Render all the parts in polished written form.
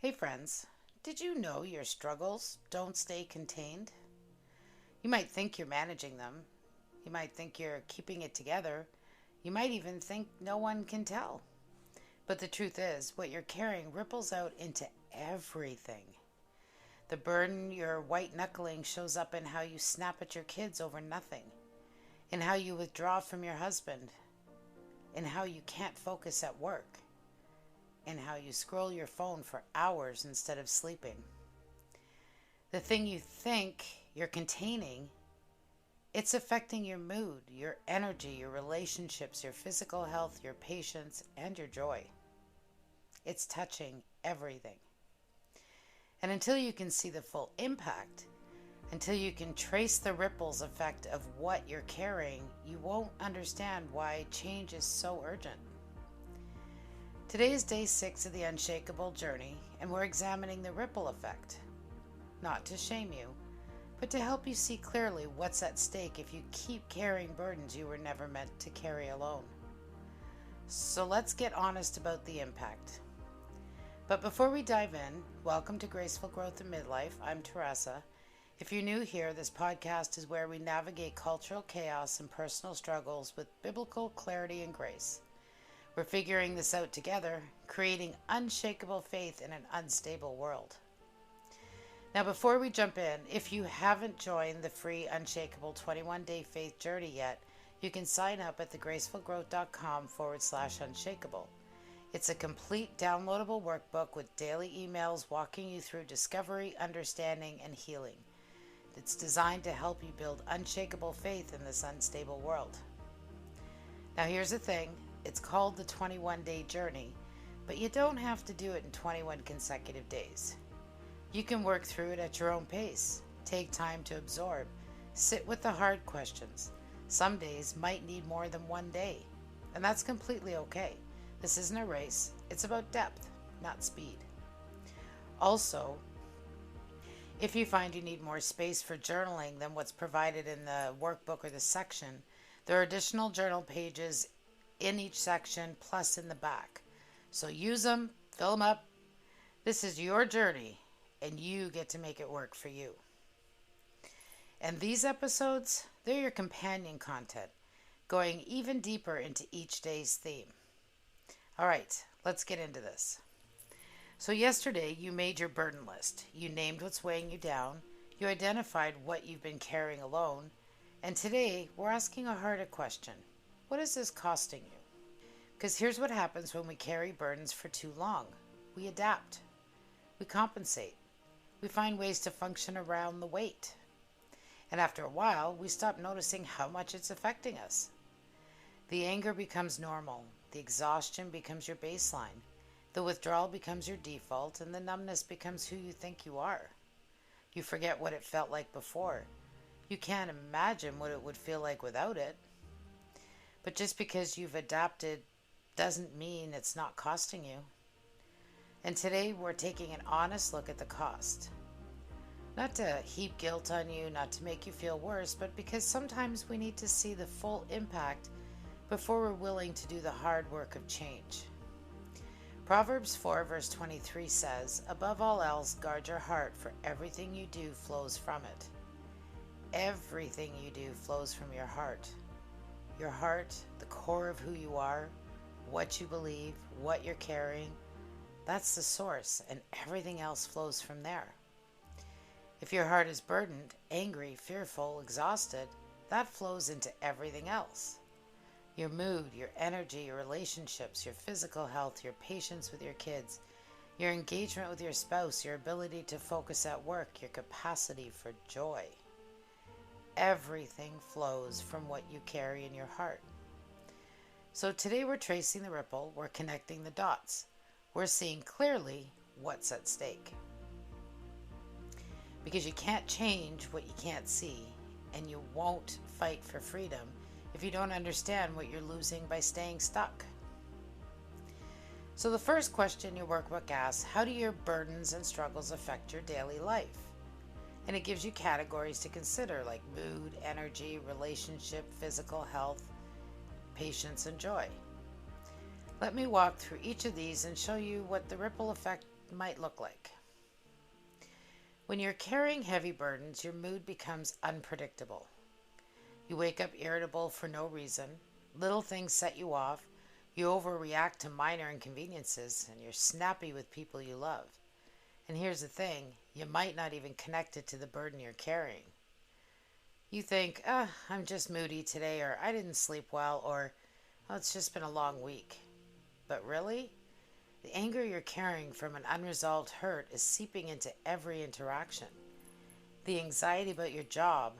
Hey friends, did you know your struggles don't stay contained? You might think you're managing them. You might think you're keeping it together. You might even think no one can tell. But the truth is, what you're carrying ripples out into everything. The burden you're white knuckling shows up in how you snap at your kids over nothing, in how you withdraw from your husband, in how you can't focus at work, in how you scroll your phone for hours instead of sleeping. The thing you think you're containing, it's affecting your mood, your energy, your relationships, your physical health, your patience, and your joy. It's touching everything. And until you can see the full impact, until you can trace the ripples effect of what you're carrying, you won't understand why change is so urgent. Today is day 6 of the Unshakable journey, and we're examining the ripple effect. Not to shame you, but to help you see clearly what's at stake if you keep carrying burdens you were never meant to carry alone. So let's get honest about the impact. But before we dive in, welcome to Graceful Growth in Midlife. I'm Teresa. If you're new here, this podcast is where we navigate cultural chaos and personal struggles with biblical clarity and grace. We're figuring this out together, creating unshakable faith in an unstable world. Now, before we jump in, if you haven't joined the free Unshakable 21-day faith journey yet, you can sign up at thegracefulgrowth.com/unshakable. It's a complete downloadable workbook with daily emails walking you through discovery, understanding, and healing. It's designed to help you build unshakable faith in this unstable world. Now, here's the thing. It's called the 21-day journey, but you don't have to do it in 21 consecutive days. You can work through it at your own pace. Take time to absorb. Sit with the hard questions. Some days might need more than one day, and that's completely okay. This isn't a race. It's about depth, not speed. Also, if you find you need more space for journaling than what's provided in the workbook or the section, there are additional journal pages in each section, plus in the back. So use them, fill them up. This is your journey, and you get to make it work for you. And these episodes, they're your companion content, going even deeper into each day's theme. All right, let's get into this. So yesterday, you made your burden list. You named what's weighing you down. You identified what you've been carrying alone. And today, we're asking a harder question. What is this costing you? Because here's what happens when we carry burdens for too long. We adapt. We compensate. We find ways to function around the weight. And after a while, we stop noticing how much it's affecting us. The anger becomes normal. The exhaustion becomes your baseline. The withdrawal becomes your default, and the numbness becomes who you think you are. You forget what it felt like before. You can't imagine what it would feel like without it. But just because you've adapted doesn't mean it's not costing you. And today we're taking an honest look at the cost. Not to heap guilt on you, not to make you feel worse, but because sometimes we need to see the full impact before we're willing to do the hard work of change. Proverbs 4 verse 23 says, "Above all else, guard your heart, for everything you do flows from it." Everything you do flows from your heart. Your heart, the core of who you are, what you believe, what you're carrying, that's the source, and everything else flows from there. If your heart is burdened, angry, fearful, exhausted, that flows into everything else. Your mood, your energy, your relationships, your physical health, your patience with your kids, your engagement with your spouse, your ability to focus at work, your capacity for joy. Everything flows from what you carry in your heart. So today we're tracing the ripple, we're connecting the dots. We're seeing clearly what's at stake. Because you can't change what you can't see, and you won't fight for freedom if you don't understand what you're losing by staying stuck. So the first question your workbook asks, how do your burdens and struggles affect your daily life? And it gives you categories to consider like mood, energy, relationship, physical health, patience, and joy. Let me walk through each of these and show you what the ripple effect might look like. When you're carrying heavy burdens, your mood becomes unpredictable. You wake up irritable for no reason. Little things set you off. You overreact to minor inconveniences, and you're snappy with people you love. And here's the thing, you might not even connect it to the burden you're carrying. You think, I'm just moody today, or I didn't sleep well, or it's just been a long week. But really, the anger you're carrying from an unresolved hurt is seeping into every interaction. The anxiety about your job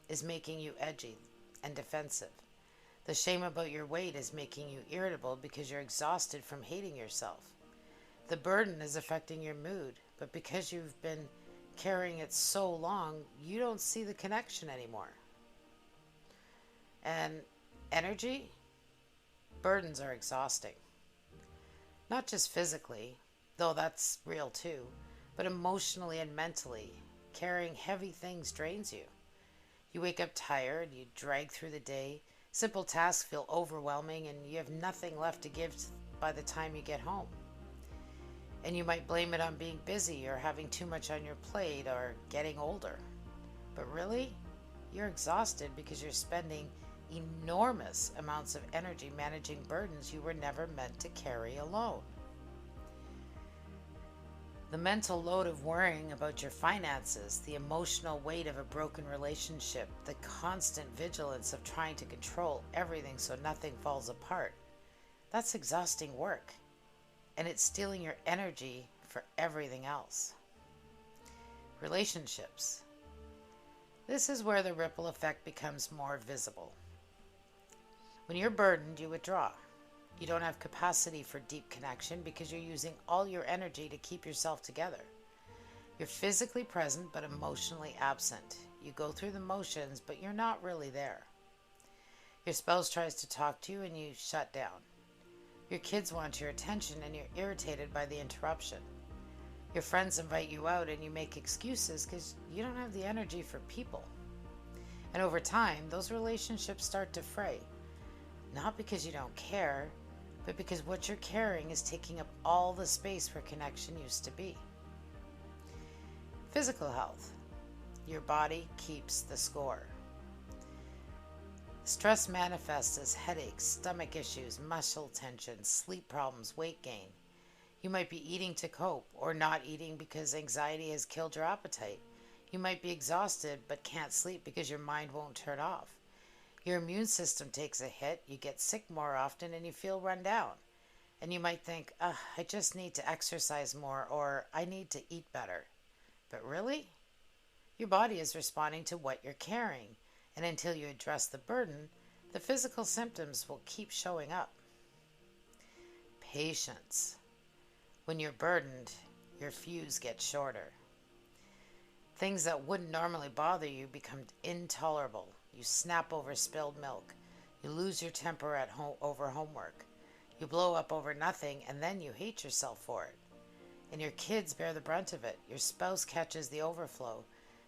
is making you edgy and defensive. The shame about your weight is making you irritable because you're exhausted from hating yourself. The burden is affecting your mood, but because you've been carrying it so long, you don't see the connection anymore. And energy? Burdens are exhausting. Not just physically, though that's real too, but emotionally and mentally. Carrying heavy things drains you. You wake up tired, you drag through the day, simple tasks feel overwhelming, and you have nothing left to give by the time you get home. And you might blame it on being busy or having too much on your plate or getting older. But really, you're exhausted because you're spending enormous amounts of energy managing burdens you were never meant to carry alone. The mental load of worrying about your finances, the emotional weight of a broken relationship, the constant vigilance of trying to control everything so nothing falls apart, that's exhausting work. And it's stealing your energy for everything else. Relationships. This is where the ripple effect becomes more visible. When you're burdened, you withdraw. You don't have capacity for deep connection because you're using all your energy to keep yourself together. You're physically present but emotionally absent. You go through the motions, but you're not really there. Your spouse tries to talk to you and you shut down. Your kids want your attention and you're irritated by the interruption. Your friends invite you out and you make excuses because you don't have the energy for people. And over time, those relationships start to fray. Not because you don't care, but because what you're carrying is taking up all the space where connection used to be. Physical health. Your body keeps the score. Stress manifests as headaches, stomach issues, muscle tension, sleep problems, weight gain. You might be eating to cope or not eating because anxiety has killed your appetite. You might be exhausted but can't sleep because your mind won't turn off. Your immune system takes a hit, you get sick more often, and you feel run down. And you might think, I just need to exercise more, or I need to eat better. But really, your body is responding to what you're carrying. And until you address the burden, the physical symptoms will keep showing up. Patience. When you're burdened, your fuse gets shorter. Things that wouldn't normally bother you become intolerable. You snap over spilled milk. You lose your temper at home over homework. You blow up over nothing, and then you hate yourself for it. And your kids bear the brunt of it. Your spouse catches the overflow.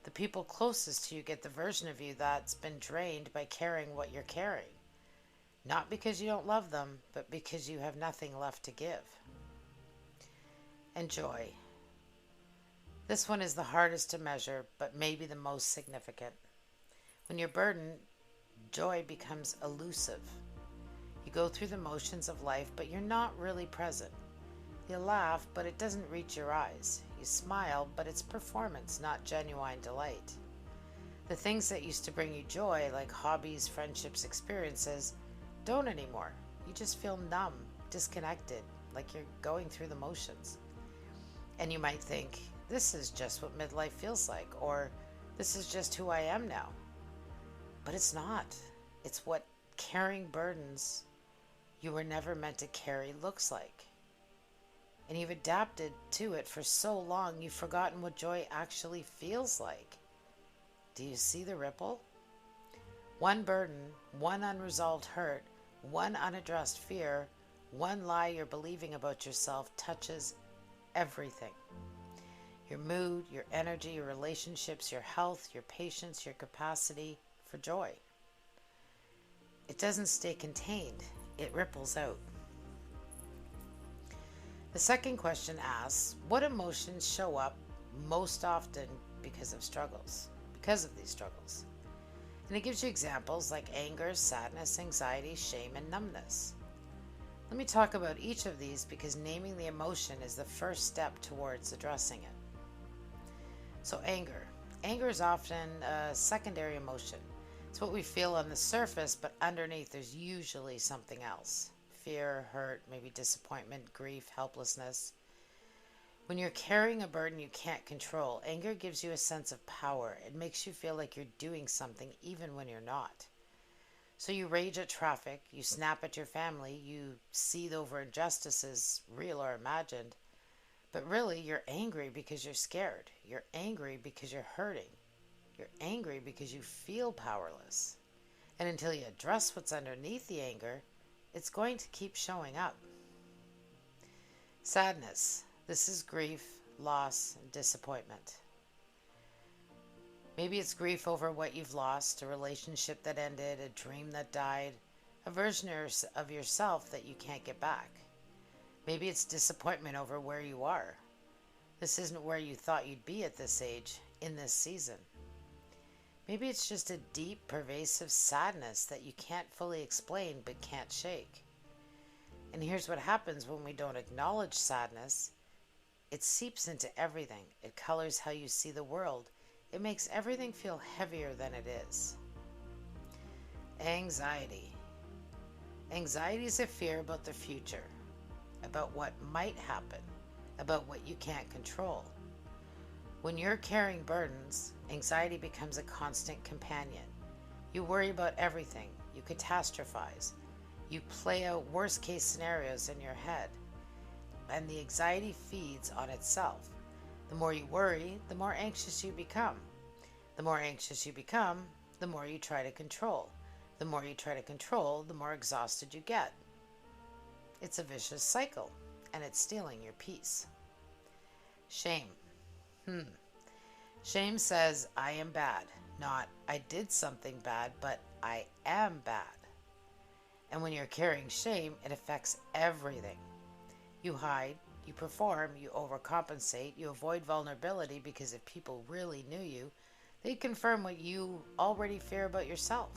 The people closest to you get the version of you that's been drained by carrying what you're carrying. Not because you don't love them, but because you have nothing left to give. And joy. This one is the hardest to measure, but maybe the most significant. When you're burdened, joy becomes elusive. You go through the motions of life, but you're not really present. You laugh, but it doesn't reach your eyes. You smile, but it's performance, not genuine delight. The things that used to bring you joy, like hobbies, friendships, experiences, don't anymore. You just feel numb, disconnected, like you're going through the motions. And you might think, this is just what midlife feels like, or this is just who I am now. But it's not. It's what carrying burdens you were never meant to carry looks like. And you've adapted to it for so long, you've forgotten what joy actually feels like. Do you see the ripple? One burden, one unresolved hurt, one unaddressed fear, one lie you're believing about yourself touches everything. Your mood, your energy, your relationships, your health, your patience, your capacity for joy. It doesn't stay contained. It ripples out. The second question asks, what emotions show up most often because of these struggles? And it gives you examples like anger, sadness, anxiety, shame, and numbness. Let me talk about each of these because naming the emotion is the first step towards addressing it. So anger. Anger is often a secondary emotion. It's what we feel on the surface, but underneath there's usually something else. Fear, hurt, maybe disappointment, grief, helplessness. When you're carrying a burden you can't control, anger gives you a sense of power. It makes you feel like you're doing something even when you're not. So you rage at traffic, you snap at your family, you seethe over injustices, real or imagined. But really, you're angry because you're scared. You're angry because you're hurting. You're angry because you feel powerless. And until you address what's underneath the anger, it's going to keep showing up. Sadness. This is grief, loss, and disappointment. Maybe it's grief over what you've lost, a relationship that ended, a dream that died, a version of yourself that you can't get back. Maybe it's disappointment over where you are. This isn't where you thought you'd be at this age, in this season. Maybe it's just a deep, pervasive sadness that you can't fully explain but can't shake. And here's what happens when we don't acknowledge sadness. It seeps into everything. It colors how you see the world. It makes everything feel heavier than it is. Anxiety. Anxiety is a fear about the future, about what might happen, about what you can't control. When you're carrying burdens, anxiety becomes a constant companion. You worry about everything. You catastrophize. You play out worst-case scenarios in your head. And the anxiety feeds on itself. The more you worry, the more anxious you become. The more anxious you become, the more you try to control. The more you try to control, the more exhausted you get. It's a vicious cycle, and it's stealing your peace. Shame. Shame says, I am bad, not I did something bad, but I am bad. And when you're carrying shame, it affects everything. You hide, you perform, you overcompensate, you avoid vulnerability because if people really knew you, they'd confirm what you already fear about yourself.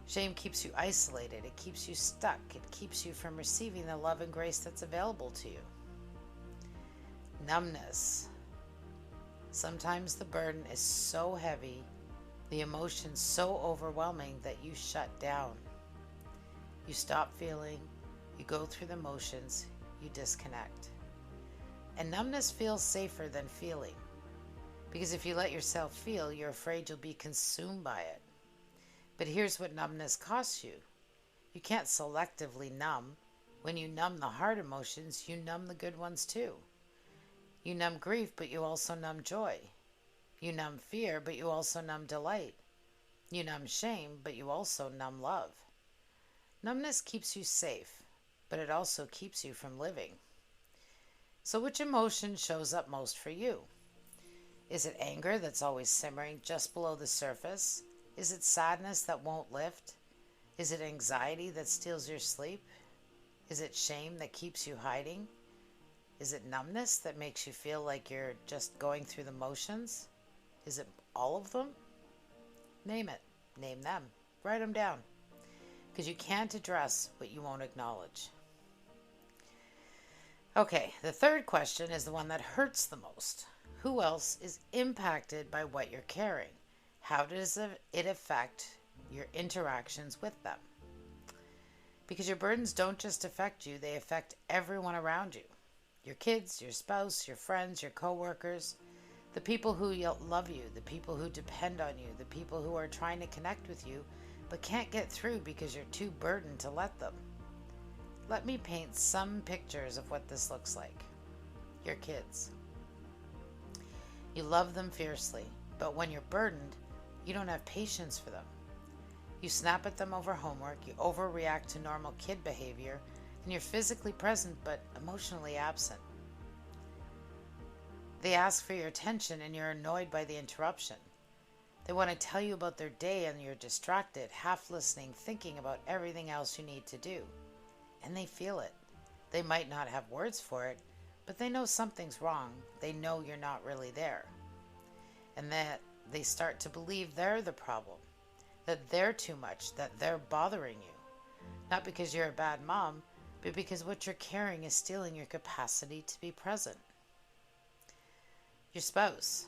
Shame keeps you isolated, it keeps you stuck, it keeps you from receiving the love and grace that's available to you. Numbness. Sometimes the burden is so heavy, the emotion so overwhelming that you shut down. You stop feeling, you go through the motions, you disconnect. And numbness feels safer than feeling. Because if you let yourself feel, you're afraid you'll be consumed by it. But here's what numbness costs you. You can't selectively numb. When you numb the hard emotions, you numb the good ones too. You numb grief, but you also numb joy. You numb fear, but you also numb delight. You numb shame, but you also numb love. Numbness keeps you safe, but it also keeps you from living. So which emotion shows up most for you? Is it anger that's always simmering just below the surface? Is it sadness that won't lift? Is it anxiety that steals your sleep? Is it shame that keeps you hiding? Is it numbness that makes you feel like you're just going through the motions? Is it all of them? Name it. Name them. Write them down. Because you can't address what you won't acknowledge. Okay, the third question is the one that hurts the most. Who else is impacted by what you're carrying? How does it affect your interactions with them? Because your burdens don't just affect you, they affect everyone around you. Your kids, your spouse, your friends, your coworkers, the people who love you, the people who depend on you, the people who are trying to connect with you but can't get through because you're too burdened to let them. Let me paint some pictures of what this looks like. Your kids. You love them fiercely, but when you're burdened, you don't have patience for them. You snap at them over homework, you overreact to normal kid behavior, and you're physically present but emotionally absent. They ask for your attention and you're annoyed by the interruption. They want to tell you about their day and you're distracted, half listening, thinking about everything else you need to do. And they feel it. They might not have words for it, but they know something's wrong. They know you're not really there. And that they start to believe they're the problem, that they're too much, that they're bothering you. Not because you're a bad mom, but because what you're carrying is stealing your capacity to be present. Your spouse,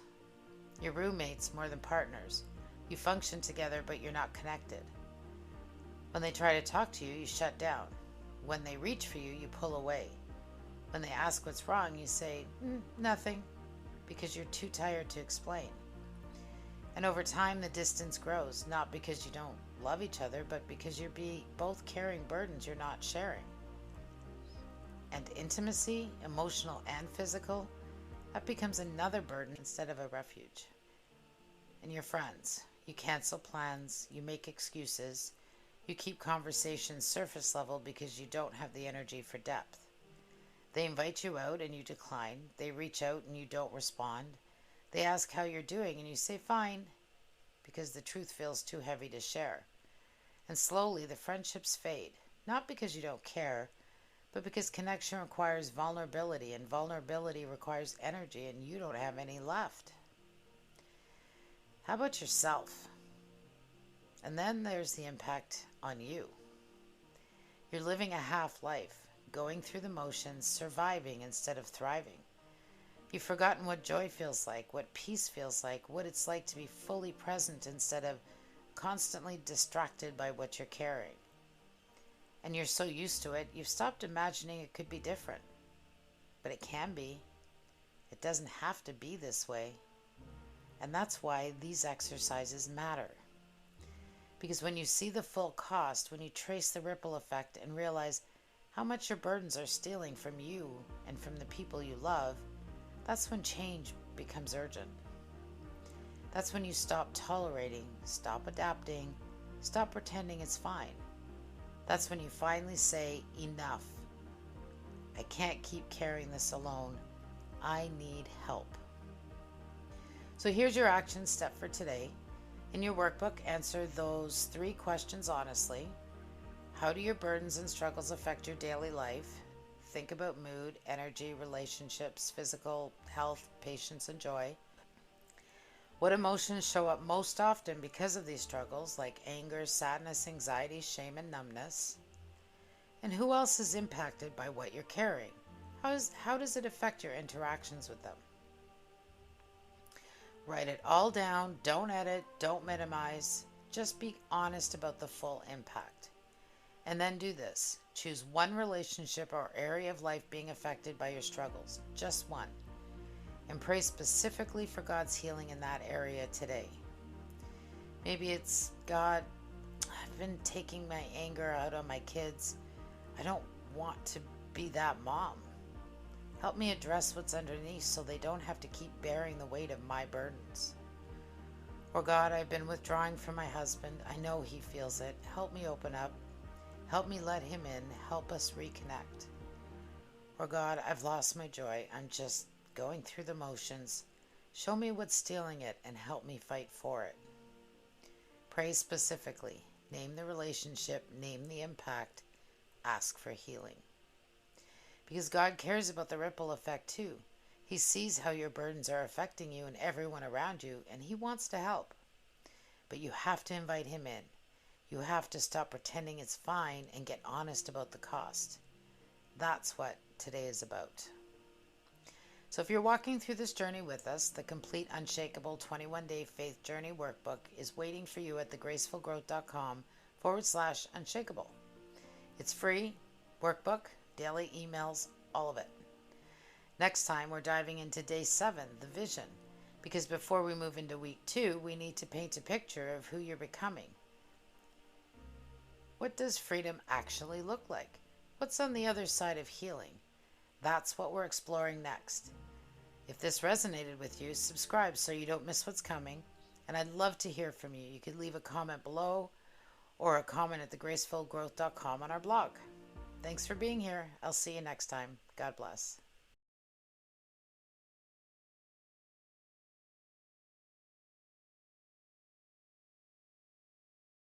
your roommates more than partners. You function together, but you're not connected. When they try to talk to you, you shut down. When they reach for you, you pull away. When they ask what's wrong, you say, nothing, because you're too tired to explain. And over time, the distance grows, not because you don't love each other, but because you're both carrying burdens you're not sharing. And intimacy, emotional and physical, that becomes another burden instead of a refuge. And your friends, you cancel plans, you make excuses, you keep conversations surface level because you don't have the energy for depth. They invite you out and you decline. They reach out and you don't respond. They ask how you're doing and you say fine, because the truth feels too heavy to share. And slowly the friendships fade, not because you don't care, but because connection requires vulnerability, and vulnerability requires energy, and you don't have any left. How about yourself? And then there's the impact on you. You're living a half life, going through the motions, surviving instead of thriving. You've forgotten what joy feels like, what peace feels like, what it's like to be fully present instead of constantly distracted by what you're carrying. And you're so used to it, you've stopped imagining it could be different. But it can be. It doesn't have to be this way. And that's why these exercises matter. Because when you see the full cost, when you trace the ripple effect and realize how much your burdens are stealing from you and from the people you love, that's when change becomes urgent. That's when you stop tolerating, stop adapting, stop pretending it's fine. That's when you finally say, enough. I can't keep carrying this alone. I need help. So here's your action step for today. In your workbook, answer those 3 questions honestly. How do your burdens and struggles affect your daily life? Think about mood, energy, relationships, physical health, patience, and joy. What emotions show up most often because of these struggles, like anger, sadness, anxiety, shame, and numbness? And who else is impacted by what you're carrying? How does it affect your interactions with them? Write it all down. Don't edit. Don't minimize. Just be honest about the full impact. And then do this. Choose one relationship or area of life being affected by your struggles. Just one. And pray specifically for God's healing in that area today. Maybe it's, God, I've been taking my anger out on my kids. I don't want to be that mom. Help me address what's underneath so they don't have to keep bearing the weight of my burdens. Or God, I've been withdrawing from my husband. I know he feels it. Help me open up. Help me let him in. Help us reconnect. Or God, I've lost my joy. I'm just going through the motions. Show me what's stealing it and help me fight for it. Pray specifically. Name the relationship. Name the impact. Ask for healing. Because God cares about the ripple effect too. He sees how your burdens are affecting you and everyone around you, and he wants to help. But you have to invite him in. You have to stop pretending it's fine and get honest about the cost. That's what today is about. So if you're walking through this journey with us, the complete Unshakable 21-Day Faith Journey Workbook is waiting for you at thegracefulgrowth.com/unshakable. It's free, workbook, daily emails, all of it. Next time, we're diving into day 7, the vision. Because before we move into week 2, we need to paint a picture of who you're becoming. What does freedom actually look like? What's on the other side of healing? That's what we're exploring next. If this resonated with you, subscribe so you don't miss what's coming. And I'd love to hear from you. You could leave a comment below or a comment at thegracefulgrowth.com on our blog. Thanks for being here. I'll see you next time. God bless.